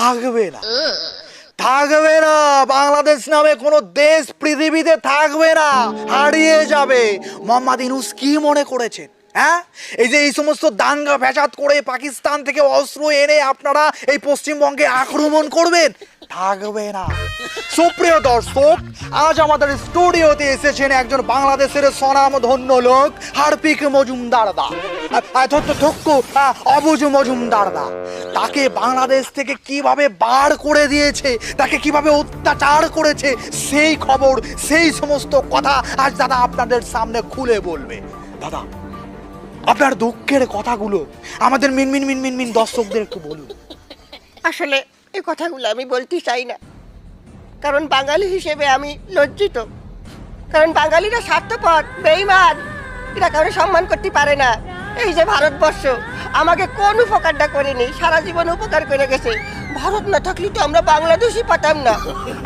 থাকবে না, থাকবে না। বাংলাদেশ নামে কোনো দেশ পৃথিবীতে থাকবে না, হারিয়ে যাবে। মোহাম্মদ ইউনূস কি মনে করেছেন? হ্যাঁ, এই যে এই সমস্ত দাঙ্গা ফ্যাসাদ করে পাকিস্তান থেকে অস্ত্র এনে আপনারা এই পশ্চিমবঙ্গে আক্রমণ করবেন? থাকবে না। সুপ্রিয় দর্শক, আজ আমাদের স্টুডিওতে এসেছেন একজন বাংলাদেশের স্বনামধন্য লোক, হার্পিক মজুমদার দা, অবুজ মজুমদার দা। তাকে বাংলাদেশ থেকে কিভাবে বার করে দিয়েছে, তাকে কিভাবে অত্যাচার করেছে, সেই খবর, সেই সমস্ত কথা আজ দাদা আপনাদের সামনে খুলে বলবে। দাদা, আপনার দুঃখের কথাগুলো আমাদের মিনমিন মিনমিন মিন দর্শকদের একটু বলুন। আসলে এই কথাগুলো আমি বলতে চাই না, কারণ বাঙালি হিসেবে আমি লজ্জিত। কারণ বাঙালিরা স্বার্থপর, বেঈমান, এরা কারো সম্মান করতে পারে না। এই যে ভারতবর্ষ আমাকে কোন উপকারটা করেনি, সারা জীবন উপকার করে গেছে। ভারত না থাকলে তো আমরা বাংলাদেশই পাতাম না।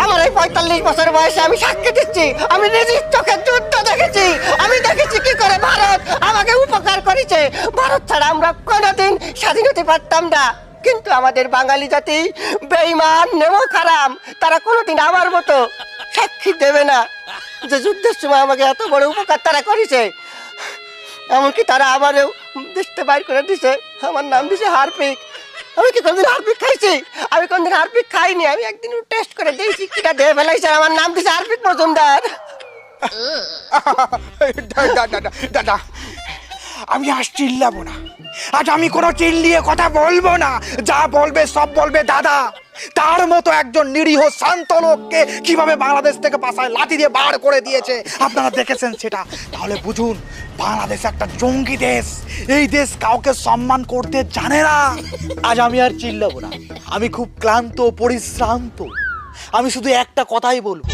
আমার এই 45 বছর বয়সে আমি সাক্ষী দিচ্ছি, আমি নিজের চোখে যুদ্ধ দেখেছি। আমি দেখেছি কি করে ভারত আমাকে উপকার করেছে। ভারত ছাড়া আমরা কোনোদিন স্বাধীন হতে পারতাম না। কিন্তু আমাদের বাঙালি জাতি বেঈমান, নেমো খারাম, তারা কোনোদিন আমার মতো সাক্ষী দেবে না যে যুদ্ধের সময় আমাকে এত বড় উপকার তারা করেছে। এমনকি তারা আমারও দেশটা বাইর করে দিছে, আমার নাম দিছে হার্পিক। আমি কি কোনদিন হার্পিক খাইছি? আমি কোনদিন হার্পিক খাইনি। আমি একদিন টেস্ট করে দিয়েছি, কিটা দিয়ে ফেলাইছে, আমার নাম দিছে হার্পিক মজুমদার। দাদা, আমি আজ চিল্লাবো না, আজ আমি কোনো চিল্লিয়ে কথা বলবো না। যা বলবে সব বলবে দাদা। তার মতো একজন নিরীহ শান্ত লোককে কিভাবে বাংলাদেশ থেকে পাশায় লাঠি দিয়ে বার করে দিয়েছে আপনারা দেখেছেন সেটা। তাহলে বুঝুন, বাংলাদেশ একটা জঙ্গি দেশ। এই দেশ কাউকে সম্মান করতে জানে না। আজ আমি আর চিল্লাবো না, আমি খুব ক্লান্ত, পরিশ্রান্ত। আমি শুধু একটা কথাই বলবো,